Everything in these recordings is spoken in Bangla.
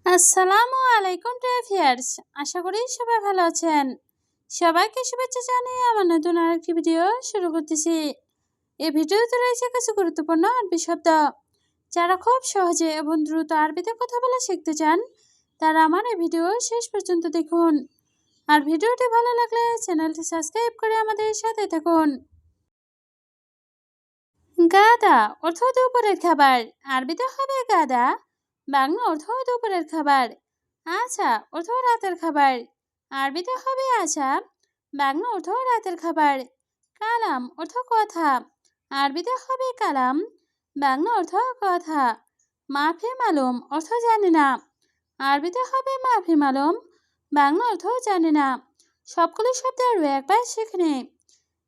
আসসালামু আলাইকুম ভিউয়ার্স, আশা করি সবাই ভালো আছেন। সবাইকে শুভেচ্ছা জানিয়ে আমার নতুন আরেকটি ভিডিও শুরু করতেছি। এই ভিডিওতে রয়েছে কিছু গুরুত্বপূর্ণ আরবি শব্দ। যারা খুব সহজে এবং দ্রুত আরবিতে কথা বলা শিখতে চান, তারা আমার এই ভিডিও শেষ পর্যন্ত দেখুন। আর ভিডিওটি ভালো লাগলে চ্যানেলটি সাবস্ক্রাইব করে আমাদের সাথে থাকুন। গাদা অর্থ দুপুরের খাবার। আরবিতে হবে গাদা, বাংলা অর্থ দুপুরের খাবার। আচ্ছা অর্থ রাতের খাবার। আরবিতে হবে আচ্ছা, বাংলা অর্থ রাতের খাবার। কালাম অর্থ কথা। আরবিতে হবে কালাম, বাংলা অর্থ কথা। মাফি মালুম অর্থ জানি না। আরবিতে হবে মাফি মালুম, বাংলা অর্থ জানি না। সবগুলো শব্দ আরও একবার শিখে নে।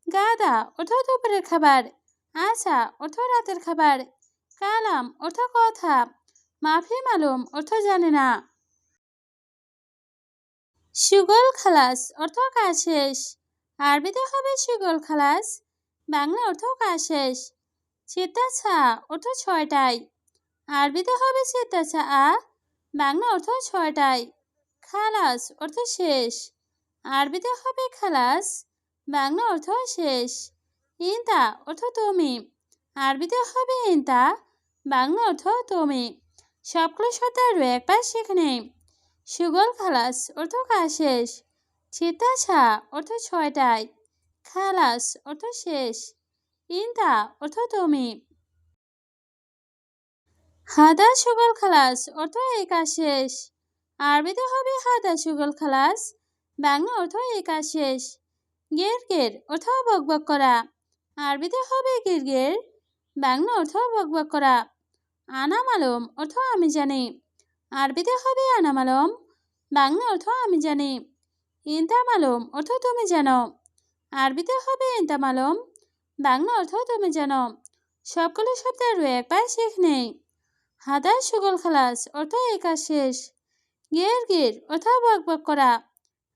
গাদা অর্থ দুপুরের খাবার। আচ্ছা অর্থ রাতের খাবার। কালাম অর্থ কথা। মাফি মালুম অর্থ জানে না। সুগল খালাস অর্থ কাজ শেষ। আরবিতে হবে সুগল খালাস, বাংলা অর্থ কাজ শেষ। চিত্তা ছা অর্থ ছয়টায়। আরবিতে হবে চিত্তা ছা আ, বাংলা অর্থ ছয়টায়। খালাস অর্থ শেষ। আরবিতে হবে খালাস, বাংলা অর্থ শেষ। ইনতা অর্থ তুমি। আরবিতে হবে ইনতা, বাংলা অর্থ তুমি। সবগুলো শব্দ আরও একবার শিখে নে। সুগল খালাস অর্থ কাজ শেষ। চিতা ছা অর্থ ছয়টায়। খালাস অর্থ শেষ। ইনতা অর্থ তুমি। হাদা সুগল খালাস অর্থ এই কাজ শেষ। আরবিতে হবে হাদা সুগল খালাস, বাংলা অর্থ এই কাজ শেষ। গের গের অর্থ বকবক করা। আরবিতে হবে গের গের, বাংলা অর্থ বকবক করা। আনা মালুম অর্থ আমি জানি। আরবিতে হবে আনা মালুম, বাংলা অর্থ আমি জানি। ইনতা মালুম অর্থ তুমি জানো। আরবিতে হবে ইনতা মালুম, বাংলা অর্থ তুমি জানো। সবগুলো শব্দ আরও একবার শিখে নেই। হাদা সুগল খালাস অর্থ এই কাজ শেষ। গের গের অর্থ বকবক করা।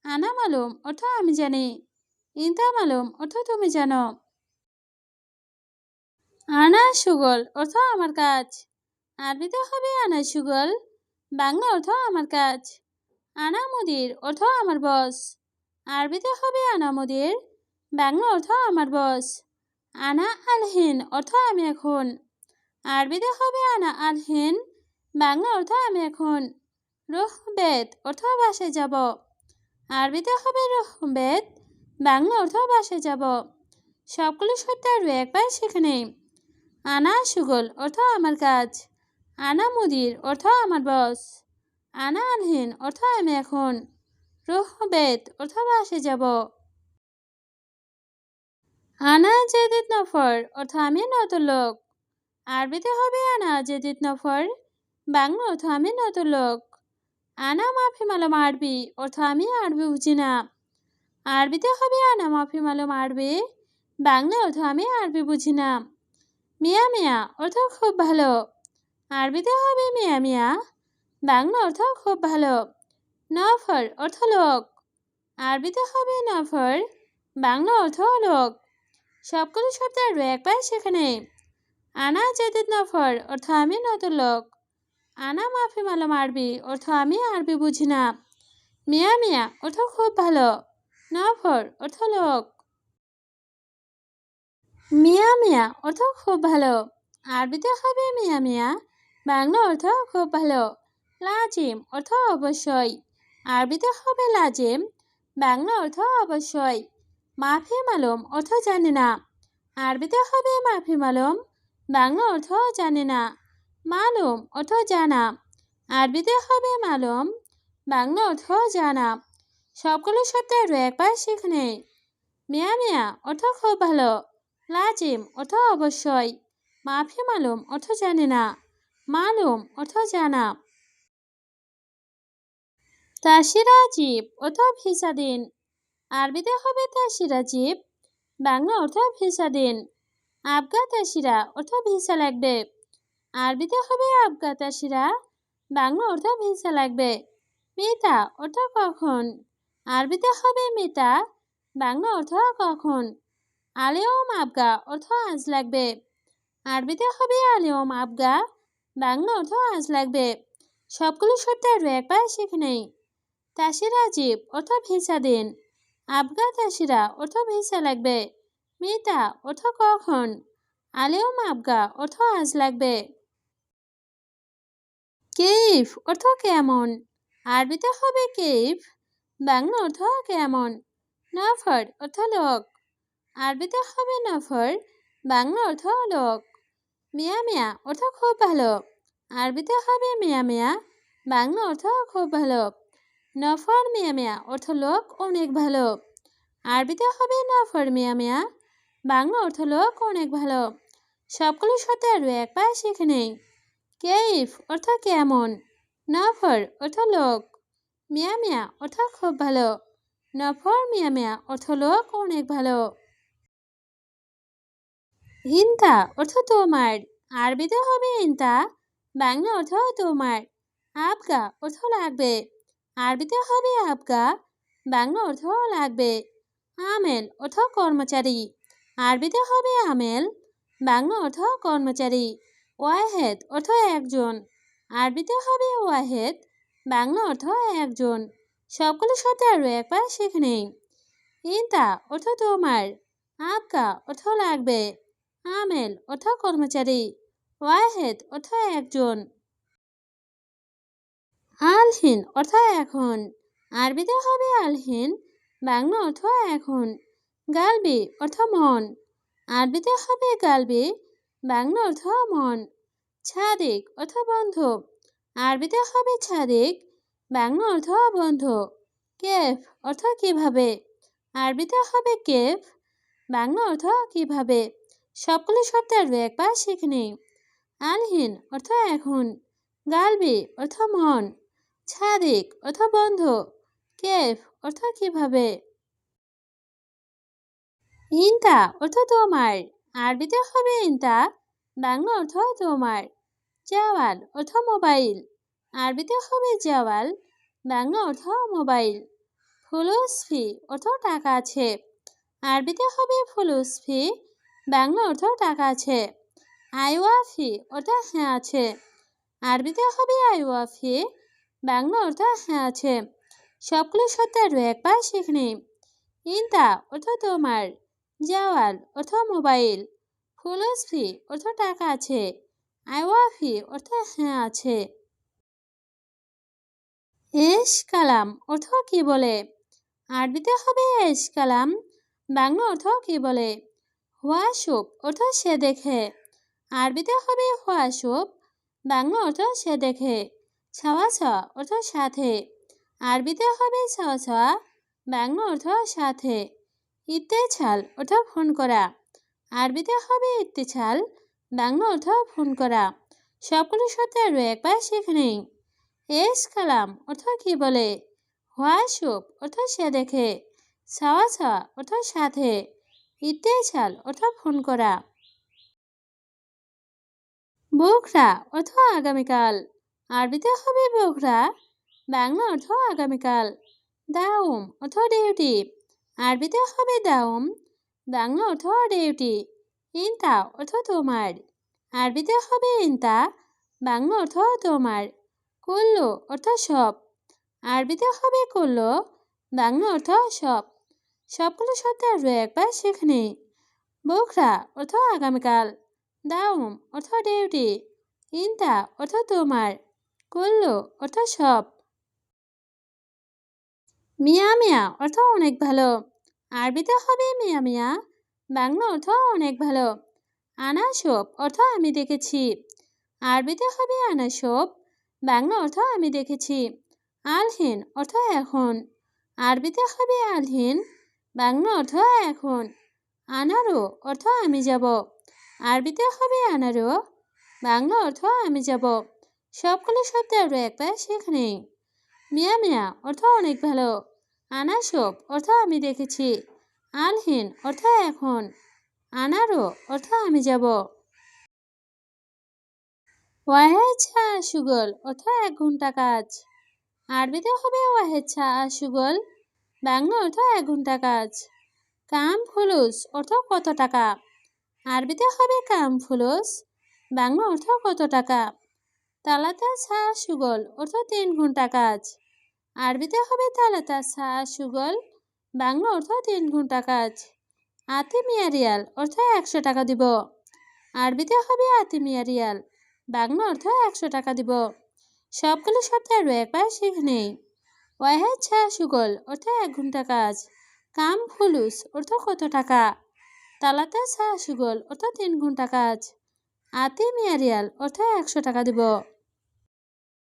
আনা মালুম অর্থ আমি জানি। ইনতা মালুম অর্থ তুমি জানো। আনা সুগল অর্থ আমার কাজ। আরবিতে হবে আনা সুগল, বাংলা অর্থ আমার কাজ। আনা মুদির অর্থ আমার বস। আরবিতে হবে আনা মুদির, বাংলা অর্থ আমার বস। আনা আলহিন অর্থ আমি এখন। আরবিতে হবে আনা আলহিন, বাংলা অর্থ আমি এখন। রুহ বেত অর্থ বাসায় যাব। আরবিতে হবে রুহ বেত, বাংলা অর্থ বাসায় যাব। সবগুলো শব্দ আরও একবার শিখে নেই। আনা সুগল অর্থ আমার কাজ। আনা মুদির অর্থ আমার বস। আনা আলহিন অর্থ আমি এখন। রুহ বেত অর্থ বাসে যাব। আনা জেদিদ নফর অর্থ আমি নতুন লোক। আরবিতে হবে আনা জেদিদ নফর, বাংলা অর্থ আমি নতুন লোক। আনা মাফি মালুম আরবি অর্থ আমি আরবি বুঝি না। আরবিতে হবে আনা মাফি মালুম আরবি, বাংলা অর্থ আমি আরবি বুঝি না। মিয়া মিয়া অর্থ খুব ভালো। আরবিতে হবে মিয়া মিয়া, বাংলা অর্থ খুব ভালো। নফর অর্থ লোক। আরবিতে হবে নফর, বাংলা অর্থ লোক। সবগুলো শব্দ আরও একবার সেখানে। আনা জেদিদ নফর অর্থ আমি নতুন লোক। আনা মাফি মালুম আরবি অর্থ আমি আরবি বুঝি না। মিয়া মিয়া অর্থ খুব ভালো। নফর অর্থ লোক। মিয়া মিয়া অর্থ খুব ভালো। আরবিতে হবে মিয়া মিয়া, বাংলা অর্থ খুব ভালো। লাজিম অর্থ অবশ্যই। আরবিতে হবে লাজিম, বাংলা অর্থ অবশ্যই। মাফি মালুম অর্থ জানি না। আরবিতে হবে মাফি মালুম, বাংলা অর্থ জানি না। মালুম অর্থ জানা। আরবিতে হবে মালুম, বাংলা অর্থ জানা। সবগুলো শব্দ আরও একবার শিখে নে। মিয়া মিয়া অর্থ খুব ভালো। লাজিম অর্থ অবশ্যই। মাফি মালুম অর্থ জানি না। মালুম অর্থ জানা। তাসিরা জিব অর্থ ভিসা দিন। আরবিতে হবে তাসিরা জিব, বাংলা অর্থ ভিসা দিন। আবগা তাসিরা অর্থ ভিসা লাগবে। আরবিতে হবে আবগা তাসিরা, বাংলা অর্থ ভিসা লাগবে। মিতা অর্থ কখন। আরবিতে হবে মিতা, বাংলা অর্থ কখন। আলিয়ম আবগা অর্থ আজ লাগবে। আরবিতে হবে আলিয়ম আবগা, বাংলা অর্থ আজ লাগবে। সবগুলো শব্দ আরও একবার শিখে নেই। তাসিরা আজীব অর্থ ভিসা দিন। আবগা তাসিরা অর্থ ভিসা লাগবে। মিতা অর্থ কখন। আলেও আবগা অর্থ আজ লাগবে। কেইফ অর্থ কেমন। আরবিতে হবে কেইফ, বাংলা অর্থ কেমন। নফর অর্থ লোক, আরবিতে হবে নফর, বাংলা অর্থ লোক। মিয়া মিয়া অর্থ খুব ভালো, আরবিতে হবে মিয়া মিয়া, বাংলা অর্থ খুব ভালো। নফর মিয়া মিয়া অর্থ লোক অনেক ভালো, আরবিতে হবে নফর মিয়া মিয়া, বাংলা অর্থ লোক অনেক ভালো। সবগুলো শব্দ আরও একবার শিখে নেই। কেইফ অর্থ কেমন, নফর অর্থ লোক, মিয়া মিয়া অর্থ খুব ভালো, নফর মিয়া মিয়া অর্থ লোক অনেক ভালো। ইনতা অর্থ তোমার, আরবিতে হবে ইনতা, বাংলা অর্থ তোমার। আবগা অর্থ লাগবে, আরবিতে হবে আবগা, বাংলা অর্থ লাগবে। আমেল অর্থ কর্মচারী, আরবিতে হবে আমেল, বাংলা অর্থ কর্মচারী। ওয়াহেদ অর্থ একজন, আরবিতে হবে ওয়াহেদ, বাংলা অর্থ একজন। সবগুলো শব্দ আরও একবার শিখে নেই। ইনতা অর্থ তোমার, আবগা অর্থ লাগবে, আমেল অর্থ কর্মচারী, ওয়াহেদ অর্থ একজন। আলহিন অর্থ এখন, আরবিতে হবে আলহিন, বাংলা অর্থ এখন। গালবি অর্থ মন, আরবিতে হবে গালবি, বাংলা অর্থ মন। ছাদিক অর্থ বন্ধু, আরবিতে হবে ছাদিক, বাংলা অর্থ বন্ধু। কেফ অর্থ কিভাবে, আরবিতে হবে কেফ, বাংলা অর্থ কিভাবে। সবগুলো শব্দ আরও একবার শিখে নেই। আলহিন অর্থ এখন, গালবি অর্থ মন, ছাদিক অর্থ বন্ধু, কেফ অর্থ কিভাবে। ইনতা অর্থ তোমার, আরবিতে হবে ইনতা, বাংলা অর্থ তোমার। জাওয়াল অর্থ মোবাইল, আরবিতে হবে জাওয়াল, বাংলা অর্থ মোবাইল। ফুলুস ফি অর্থ টাকা আছে, আরবিতে হবে ফুলুস ফি, বাংলা অর্থ টাকা আছে। আইওয়াফি অর্থ হ্যাঁ আছে, আরবিতে হবে আইওয়াফি, বাংলা অর্থ হ্যাঁ আছে। সবগুলো শব্দ আরও একবার শিখে নিই। ইনতা অর্থ তোমার, জাওয়াল অর্থ মোবাইল, ফুলুস ফি অর্থ টাকা আছে, আইওয়াফি অর্থ হ্যাঁ আছে। এশ কালাম অর্থ কি বলে, আরবিতে হবে এশ কালাম, বাংলা অর্থ কি বলে। হুয়া সুপ অর্থ সে দেখে, আরবিতে হবে হুয়া সুপ, বাংলা অর্থ সে দেখে। ছাওয়া ছাওয়া অর্থ সাথে, আরবিতে হবে ছাওয়া ছাওয়া, বাংলা অর্থ সাথে। ইত্তেছাল অর্থ ফোন করা, আরবিতে হবে ইত্তেছাল, বাংলা অর্থ ফোন করা। সবগুলো শব্দ আরও একবার শিখে নেই। এস কালাম অর্থ কি বলে, হুয়া সুপ অর্থ সে দেখে, ছাওয়া ছাওয়া অর্থ সাথে, ইত্তেছাল অর্থ ফোন করা। বোখরা অর্থ আগামীকাল, আরবিতে হবে বোখরা, বাংলা অর্থ আগামীকাল। দাউম অর্থ ডিউটি, আরবিতে হবে দাউম, বাংলা অর্থ ডিউটি। ইনতা অর্থ তোমার, আরবিতে হবে ইনতা, বাংলা অর্থ তোমার। কুল্লু অর্থ সব, আরবিতে হবে কুল্লু, বাংলা অর্থ সব। সবগুলো শব্দ আরও একবার শিখে নিই। বোখরা অর্থ আগামীকাল, দাউম অর্থ ডিউটি, ইনতা অর্থ তোমার, কুল্লু অর্থ সব। মিয়া মিয়া অর্থ অনেক ভালো, আরবিতে হবে মিয়া মিয়া, বাংলা অর্থ অনেক ভালো। আনাসব অর্থ আমি দেখেছি, আরবিতে হবে আনাসব, বাংলা অর্থ আমি দেখেছি। আলহিন অর্থ এখন, আরবিতে হবে আলহিন, বাংলা অর্থ এখন। আনারো অর্থ আমি যাব, আরবিতে হবে আনারো, বাংলা অর্থ আমি যাব। সবগুলো শব্দ আরও একবার শিখে নেই। মিয়া মিয়া অর্থ অনেক ভালো, আনাসব অর্থ আমি দেখেছি, আলহিন অর্থ এখন, আনারো অর্থ আমি যাব। ওয়াহেদ ছা সুগল অর্থ 1 ঘন্টা কাজ, আরবিতে হবে ওয়াহেদ ছা সুগল, বাংলা অর্থ 1 ঘন্টা কাজ। কাম ফুলুস অর্থ কত টাকা, আরবিতে হবে কাম ফুলুস, বাংলা অর্থ কত টাকা। তালাতা সা সুগল অর্থ 3 ঘন্টা কাজ। আরবিতে হবে তালাতা সা সুগল, বাংলা অর্থ 3 ঘন্টা কাজ। আতি মিয়া রিয়াল অর্থ 100 টাকা দিব। আরবিতে হবে আতি মিয়া রিয়াল, বাংলা অর্থ 100 টাকা দিব। সবগুলো শব্দ আরও একবার শিখে নেই। ওয়াহেদ ছা সুগল অর্থ 1 ঘন্টা কাজ। কাম ফুলুস অর্থ কত টাকা। তালাতা সা সুগল অর্থ 3 ঘন্টা কাজ। আতি মিয়া রিয়াল অর্থ 100 টাকা দিব।